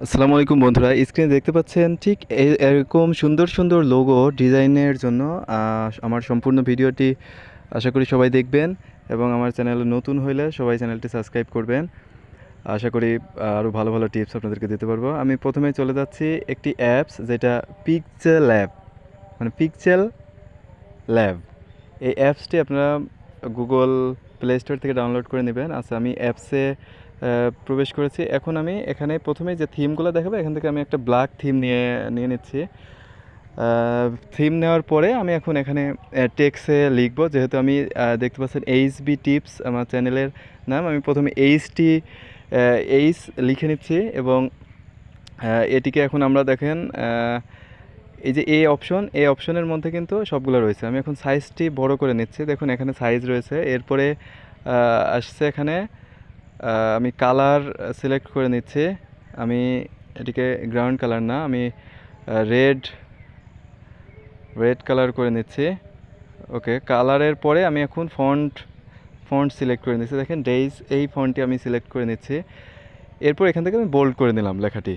আসসালামু আলাইকুম বন্ধুরা, স্ক্রিনে দেখতে পাচ্ছেন ঠিক এরকম সুন্দর সুন্দর লোগো ডিজাইনের জন্য আমার সম্পূর্ণ ভিডিওটি আশা করি সবাই দেখবেন এবং আমার চ্যানেলে নতুন হইলে সবাই চ্যানেলটি সাবস্ক্রাইব করবেন। আশা করি আরও ভালো ভালো টিপস আপনাদেরকে দিতে পারবো। আমি প্রথমে চলে যাচ্ছি একটি অ্যাপস যেটা পিক্সেল ল্যাব, মানে পিক্সেল ল্যাব। এই অ্যাপসটি আপনারা গুগল প্লে স্টোর থেকে ডাউনলোড করে নেবেন। আচ্ছা, আমি অ্যাপসে প্রবেশ করেছি। এখন আমি এখানে প্রথমে যে থিমগুলো দেখাবো এখান থেকে আমি একটা ব্ল্যাক থিম নিয়ে নিয়ে নিচ্ছি। থিম নেওয়ার পরে আমি এখন এখানে টেক্সে লিখবো, যেহেতু আমি দেখতে পাচ্ছেন এইচবি টিপস আমার চ্যানেলের নাম। আমি প্রথমে এইচ লিখে নিচ্ছি এবং এটিকে এখন আমরা দেখেন এই যে এই অপশনের মধ্যে কিন্তু সবগুলো রয়েছে। আমি এখন সাইজটি বড় করে নিচ্ছি, দেখুন এখানে সাইজ রয়েছে। এরপরে আসছে এখানে আমি কালার সিলেক্ট করে নিচ্ছি। আমি এটিকে গ্রাউন্ড কালার না, আমি রেড রেড কালার করে নিচ্ছি। ওকে, কালারের পরে আমি এখন ফন্ট সিলেক্ট করে নিচ্ছি। দেখেন ডেইজ, এই ফন্টটি আমি সিলেক্ট করে নিচ্ছি। এরপর এখান থেকে আমি বোল্ড করে নিলাম লেখাটি।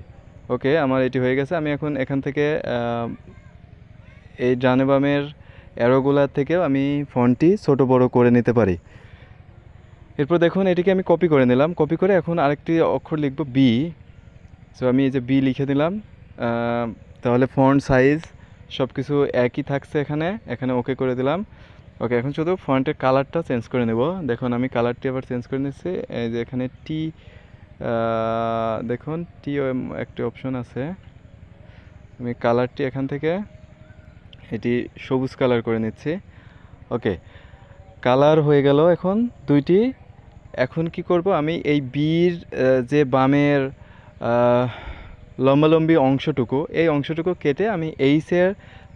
ওকে, আমার এটি হয়ে গেছে। আমি এখন এখান থেকে এই ডানে বামের অ্যারোগুলার থেকেও আমি ফন্টটি ছোট বড় করে নিতে পারি। এরপর দেখুন এটিকে আমি কপি করে নিলাম। কপি করে এখন আরেকটি অক্ষর লিখব বি। সো আমি এই যে বি লিখে দিলাম। তাহলে ফন্ট সাইজ সব কিছু একই থাকছে এখানে। এখানে ওকে করে দিলাম। ওকে, এখন শুধু ফন্টের কালারটা চেঞ্জ করে নেব। দেখুন আমি কালারটি আবার চেঞ্জ করে নিচ্ছি। এই যে এখানে টি, দেখুন টি একটি অপশন আছে। আমি কালারটি এখান থেকে এটি সবুজ কালার করে নিচ্ছি। ওকে, কালার হয়ে গেল এখন দুইটি। এখন কি করব, আমি এই বির যে বামের লম্বালম্বি অংশটুকু, এই অংশটুকু কেটে আমি এইচের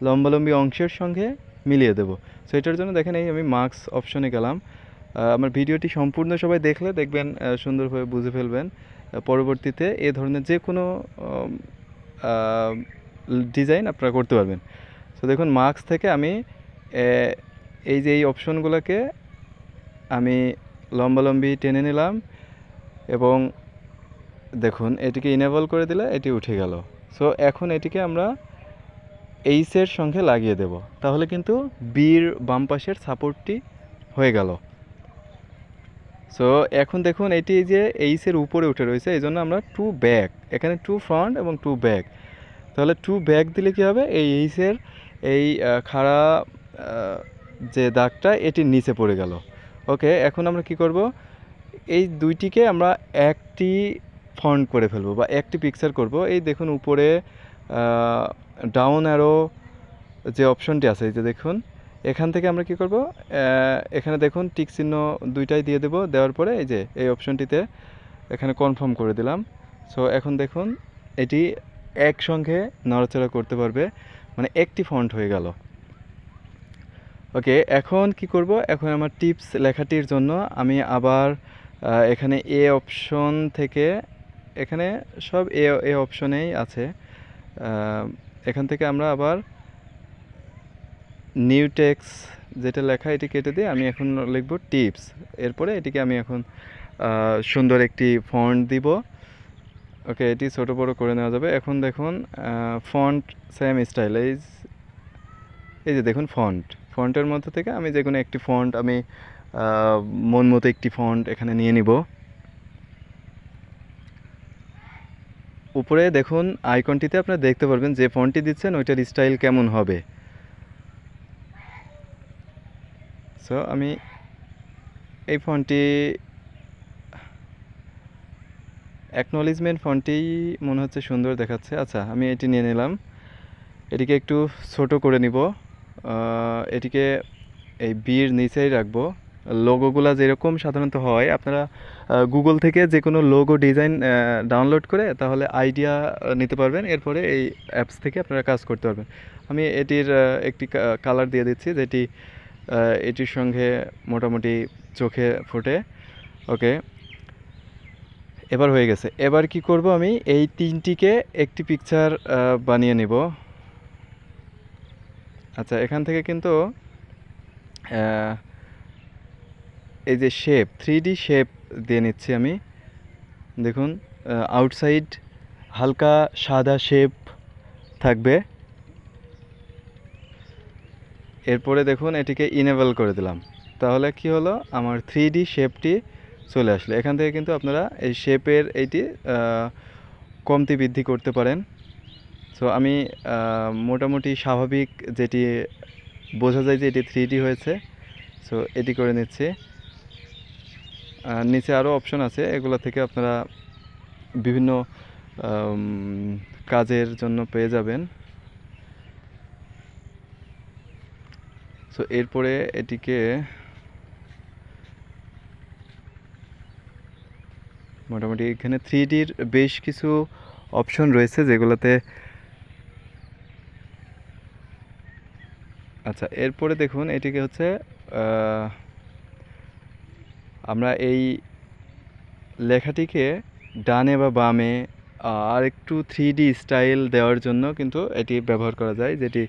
লম্বালম্বি অংশের সঙ্গে মিলিয়ে দেব। সো এটার জন্য দেখেন এই আমি মার্কস অপশনে গেলাম। আমার ভিডিওটি সম্পূর্ণ সবাই দেখলে দেখবেন সুন্দরভাবে বুঝে ফেলবেন। পরবর্তীতে এ ধরনের যে কোনো ডিজাইন আপনারা করতে পারবেন। সো দেখুন মার্কস থেকে আমি এই যে এই অপশনগুলোকে আমি লম্বালম্বি টেনে নিলাম এবং দেখুন এটিকে ইনেবল করে দিলে এটি উঠে গেল। সো এখন এটিকে আমরা এইচের সঙ্গে লাগিয়ে দেব, তাহলে কিন্তু বির বাম পাশের সাপোর্টটি হয়ে গেল। সো এখন দেখুন এটি যে এইচের উপরে উঠে রয়েছে, এই জন্য আমরা টু ব্যাক, এখানে টু ফ্রন্ট এবং টু ব্যাক, তাহলে টু ব্যাক দিলে কী হবে, এই এইচের এই খাড়া যে দাগটা এটির নিচে পড়ে গেল। ওকে, এখন আমরা কি করব, এই দুইটিকে আমরা একটি ফন্ট করে ফেলবো বা একটি পিকচার করব। এই দেখুন উপরে ডাউন অ্যারো যে অপশনটি আছে, এই যে দেখুন এখান থেকে আমরা কি করব, এখানে দেখুন টিক চিহ্ন দুইটাই দিয়ে দেব। দেওয়ার পরে এই যে এই অপশনটিতে এখানে কনফার্ম করে দিলাম। সো এখন দেখুন এটি একসঙ্গে নড়াচড়া করতে পারবে, মানে একটি ফন্ট হয়ে গেল। ওকে, এখন কি করব, এখন আমার টিপস লেখাটির জন্য আমি আবার এখানে এ অপশন থেকে, এখানে সব এ অপশনেই আছে, এখান থেকে আমরা আবার নিউ টেক্স যেটা লেখা এটি কেটে দিয়ে আমি এখন লিখব টিপস। এরপরে এটিকে আমি এখন সুন্দর একটি ফন্ট দিব। ওকে, এটি ছোটো বড়ো করে নেওয়া যাবে। এখন দেখুন ফন্ট সেম স্টাইল, এই যে দেখুন ফন্টের মধ্যে থেকে আমি যে কোনো একটি ফন্ট আমি মন মতো একটি ফন্ট এখানে নিয়ে নিব। উপরে দেখুন আইকনটিতে আপনারা দেখতে পারবেন যে ফন্টটি দিচ্ছেন ওইটার স্টাইল কেমন হবে। সো আমি এই ফন্টটি, অ্যাকনোলেজমেন্ট ফন্টটি মনে হচ্ছে সুন্দর দেখাচ্ছে। আচ্ছা, আমি এটি নিয়ে নিলাম। এটিকে একটু ছোট করে নিব, এটিকে এই বির নিচেই রাখবো। লোগোগুলা যেরকম সাধারণত হয়, আপনারা গুগল থেকে যে কোনো লোগো ডিজাইন ডাউনলোড করে তাহলে আইডিয়া নিতে পারবেন। এরপরে এই অ্যাপস থেকে আপনারা কাজ করতে পারবেন। আমি এটির একটি কালার দিয়ে দিচ্ছি যেটি এটির সঙ্গে মোটামুটি চোখে ফোটে। ওকে, এবার হয়ে গেছে। এবার কি করব, আমি এই তিনটিকে একটি পিকচার বানিয়ে নিব। আচ্ছা, এখান থেকে কিন্তু এই যে শেপ, 3D শেপ দিয়ে নিচ্ছি আমি। দেখুন আউটসাইড হালকা সাদা শেপ থাকবে। এরপরে দেখুন এটিকে ইনেবল করে দিলাম, তাহলে কি হলো, আমার 3D শেপটি চলে আসলো। এখান থেকে কিন্তু আপনারা এই শেপের এইটি কমতি বৃদ্ধি করতে পারেন। সো আমি মোটামুটি স্বাভাবিক যেটি বোঝা যায় যে এটি 3D হয়েছে, সো এটি করে নিচ্ছি। নিচে আরও অপশন আছে, এগুলো থেকে আপনারা বিভিন্ন কাজের জন্য পেয়ে যাবেন। সো এরপরে এটিকে মোটামুটি এখানে 3Dর বেশ কিছু অপশন রয়েছে যেগুলোতে, আচ্ছা এরপরে দেখুন এটিকে হচ্ছে আমরা এই লেখাটিকে ডানে বা বামে আর একটু 3D স্টাইল দেওয়ার জন্য কিন্তু এটি ব্যবহার করা যায়, যেটি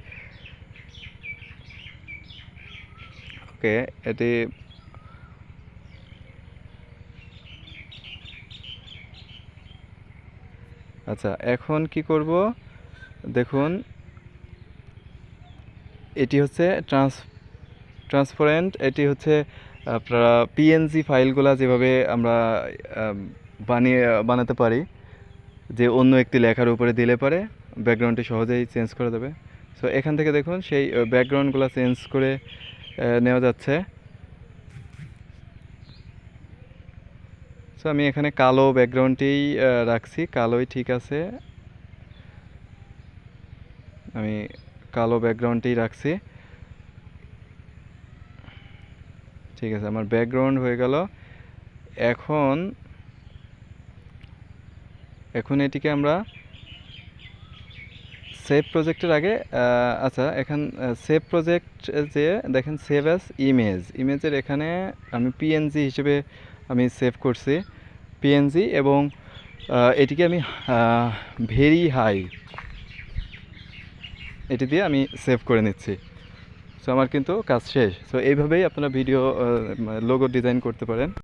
ওকে এটি আচ্ছা এখন কি করব দেখুন, এটি হচ্ছে ট্রান্সপারেন্ট। এটি হচ্ছে আপনারা পিএনজি ফাইলগুলা যেভাবে আমরা বানাতে পারি, যে অন্য একটি লেখার উপরে দিলে পরে ব্যাকগ্রাউন্ডটি সহজেই চেঞ্জ করা যাবে। সো এখান থেকে দেখুন সেই ব্যাকগ্রাউন্ডগুলো চেঞ্জ করে নেওয়া যাচ্ছে। সো আমি এখানে কালো ব্যাকগ্রাউন্ডটি রাখছি, কালোই ঠিক আছে, আমি কালো ব্যাকগ্রাউন্ডটি রাখছি। ঠিক আছে, আমার ব্যাকগ্রাউন্ড হয়ে গেল। এখন এটিকে আমরা সেভ প্রজেক্টের আগে আচ্ছা এখন সেভ প্রজেক্ট যে দেখেন সেভ অ্যাজ ইমেজের এখানে আমি পিএনজি হিসেবে আমি সেভ করছি পিএনজি, এবং এটিকে আমি ভেরি হাই এটি দিয়ে আমি সেভ করে নিচ্ছি। সো আমার কিন্তু কাজ শেষ। সো এইভাবেই আপনারা ভিডিও লোগো ডিজাইন করতে পারেন।